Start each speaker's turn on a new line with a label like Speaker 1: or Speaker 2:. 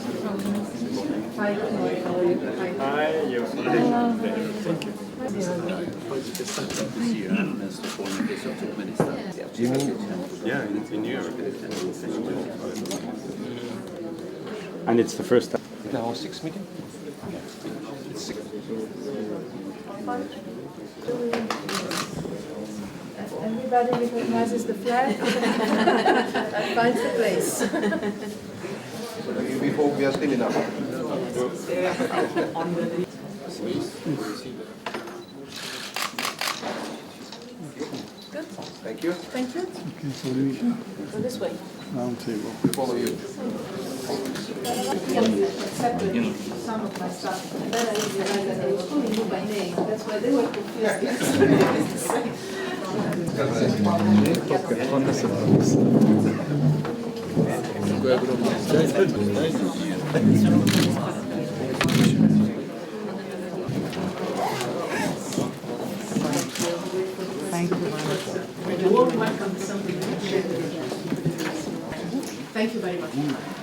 Speaker 1: Hi, good morning. How are you? Hi.
Speaker 2: Thank you.
Speaker 3: Do you mean?
Speaker 2: Yeah, in New York. And it's the first time.
Speaker 3: Is that our sixth meeting? It's six.
Speaker 1: Everybody recognizes the flag and finds the place.
Speaker 3: We hope we are still enough.
Speaker 1: Good.
Speaker 3: Thank you.
Speaker 1: Thank you.
Speaker 4: Okay, so we
Speaker 1: Go this way.
Speaker 4: round table.
Speaker 3: We follow you.
Speaker 1: Accepted some of my stuff. And then I realized that I was calling you by name. That's why they were
Speaker 5: Thank you very much.
Speaker 1: You're welcome to something you can share with you. Thank you very much.